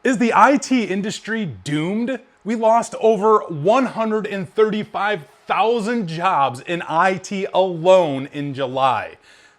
Is the IT industry doomed? We lost over 135,000 jobs in IT alone in July.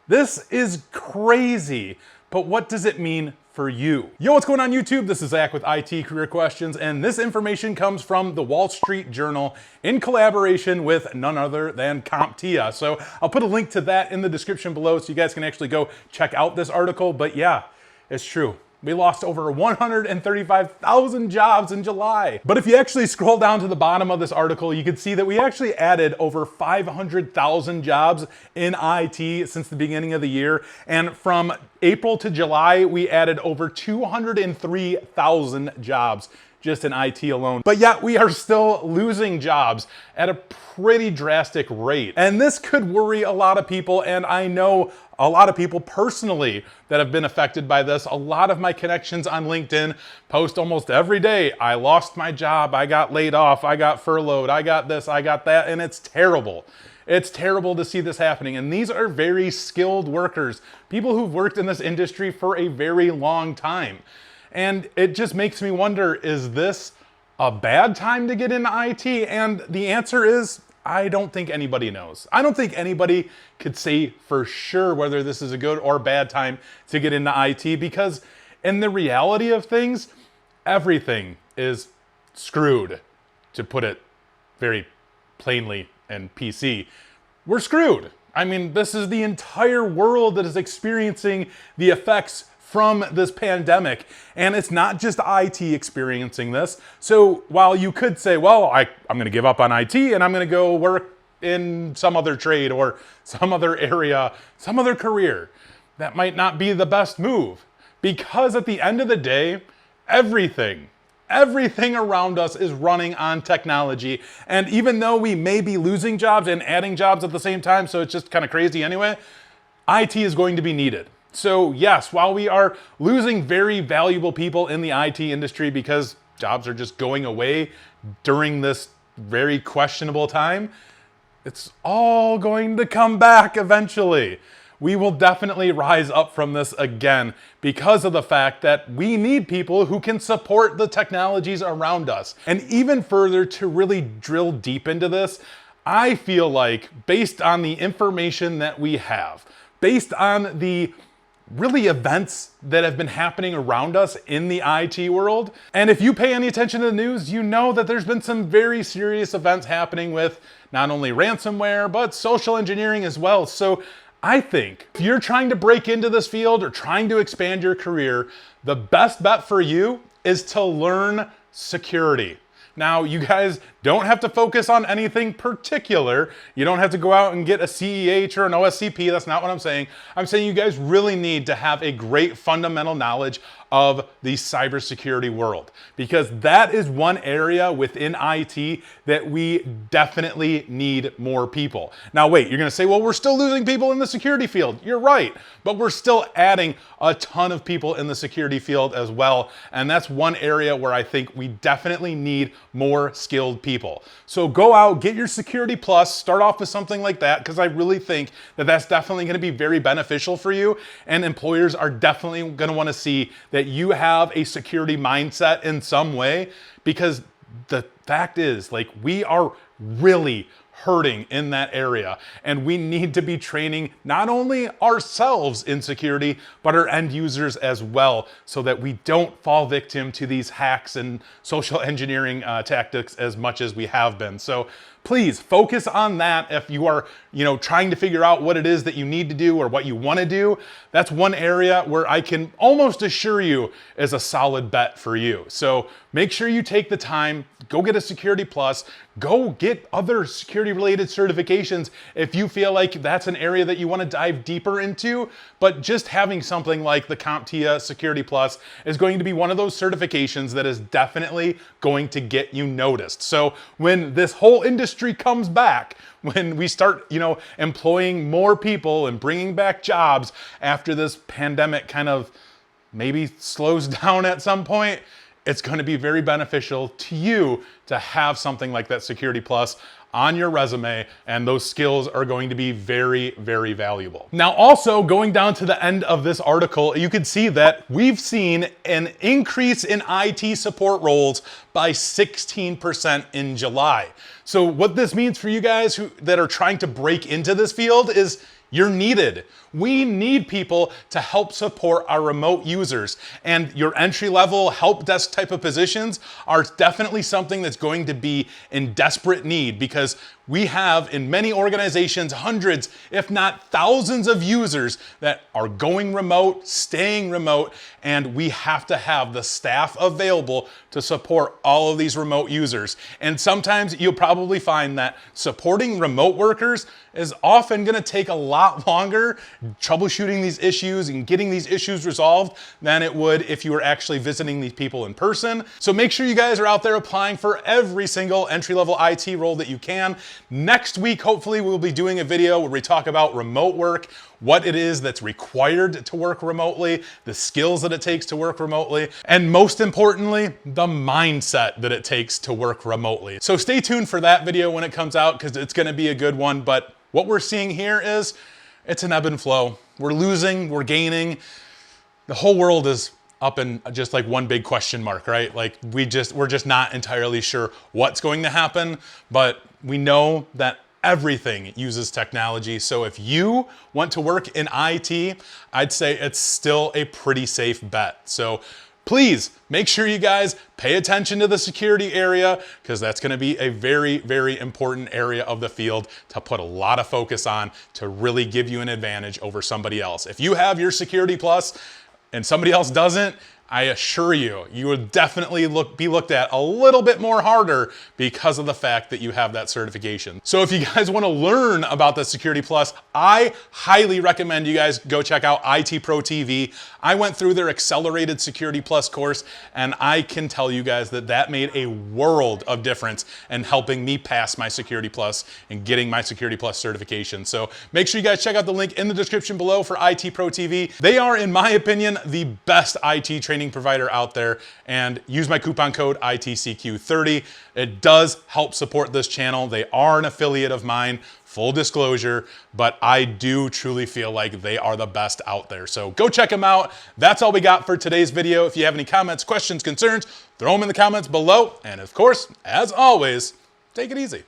This is crazy, but what does it mean for you? Yo, what's going on YouTube? This is Zach with IT Career Questions, and this information comes from the Wall Street Journal in collaboration with none other than CompTIA. So I'll put a link to that in the description below so you guys can actually go check out this article. But yeah, it's true. We lost over 135,000 jobs in July. But if you actually scroll down to the bottom of this article, you can see that we actually added over 500,000 jobs in IT since the beginning of the year. And from April to July, we added over 203,000 jobs just in IT alone. But yet we are still losing jobs at a pretty drastic rate. And this could worry a lot of people, and I know a lot of people personally that have been affected by this. A lot of my connections on LinkedIn post almost every day, I lost my job, I got laid off, I got furloughed, I got this, I got that, and it's terrible. It's terrible to see this happening. And these are very skilled workers, people who've worked in this industry for a very long time. And it just makes me wonder, is this a bad time to get into IT? And the answer is, I don't think anybody knows. I don't think anybody could say for sure whether this is a good or bad time to get into IT, because in the reality of things, everything is screwed, to put it very plainly and PC. We're screwed. I mean, this is the entire world that is experiencing the effects from this pandemic, and it's not just IT experiencing this. So while you could say, well, I'm gonna give up on IT and I'm gonna go work in some other trade or some other area, some other career, that might not be the best move, because at the end of the day, everything around us is running on technology. And even though we may be losing jobs and adding jobs at the same time, so it's just kind of crazy anyway, IT is going to be needed. So yes, while we are losing very valuable people in the IT industry because jobs are just going away during this very questionable time, it's all going to come back eventually. We will definitely rise up from this again because of the fact that we need people who can support the technologies around us. And even further, to really drill deep into this, I feel like based on the information that we have, based on the really events that have been happening around us in the IT world. And if you pay any attention to the news, you know that there's been some very serious events happening with not only ransomware, but social engineering as well. So I think if you're trying to break into this field or trying to expand your career, the best bet for you is to learn security. Now, you guys don't have to focus on anything particular. You don't have to go out and get a CEH or an OSCP. That's not what I'm saying. I'm saying you guys really need to have a great fundamental knowledge of the cybersecurity world, because that is one area within IT that we definitely need more people. Now wait, you're gonna say, well, we're still losing people in the security field. You're right, but we're still adding a ton of people in the security field as well. And that's one area where I think we definitely need more skilled people. So go out, get your Security Plus, start off with something like that, because I really think that that's definitely gonna be very beneficial for you. And employers are definitely gonna wanna see that you have a security mindset in some way, because the fact is, like, we are really hurting in that area, and we need to be training not only ourselves in security, but our end users as well, so that we don't fall victim to these hacks and social engineering tactics as much as we have been. So please focus on that. If you are, trying to figure out what it is that you need to do or what you want to do, that's one area where I can almost assure you is a solid bet for you. So make sure you take the time, go get a Security Plus, go get other security related certifications if you feel like that's an area that you want to dive deeper into. But just having something like the CompTIA Security Plus is going to be one of those certifications that is definitely going to get you noticed. So when this whole industry comes back, when we start, employing more people and bringing back jobs after this pandemic kind of maybe slows down at some point, it's going to be very beneficial to you to have something like that Security Plus on your resume, and those skills are going to be very, very valuable. Now, also going down to the end of this article, you can see that we've seen an increase in IT support roles by 16% in July. So what this means for you guys that are trying to break into this field is you're needed. We need people to help support our remote users, and your entry-level help desk type of positions are definitely something that's going to be in desperate need, because we have in many organizations hundreds, if not thousands of users that are going remote, staying remote, and we have to have the staff available to support all of these remote users. And sometimes you'll probably find that supporting remote workers is often going to take a lot longer troubleshooting these issues and getting these issues resolved than it would if you were actually visiting these people in person. So make sure you guys are out there applying for every single entry-level IT role that you can. Next week, hopefully, we'll be doing a video where we talk about remote work, what it is that's required to work remotely, the skills that it takes to work remotely, and most importantly, the mindset that it takes to work remotely. So stay tuned for that video when it comes out, because it's going to be a good one. But what we're seeing here is it's an ebb and flow. We're losing, we're gaining. The whole world is up in just like one big question mark, right? Like we're just not entirely sure what's going to happen, but we know that everything uses technology. So if you want to work in IT, I'd say it's still a pretty safe bet. So please make sure you guys pay attention to the security area, because that's going to be a very, very important area of the field to put a lot of focus on to really give you an advantage over somebody else. If you have your Security Plus and somebody else doesn't, I assure you, you would definitely be looked at a little bit more harder because of the fact that you have that certification. So if you guys want to learn about the Security Plus, I highly recommend you guys go check out IT Pro TV. I went through their Accelerated Security Plus course, and I can tell you guys that that made a world of difference in helping me pass my Security Plus and getting my Security Plus certification. So make sure you guys check out the link in the description below for IT Pro TV. They are, in my opinion, the best IT training provider out there, and use my coupon code ITCQ30. It does help support this channel. They are an affiliate of mine, full disclosure, but I do truly feel like they are the best out there. So go check them out. That's all we got for today's video. If you have any comments, questions, concerns, throw them in the comments below. And of course, as always, take it easy.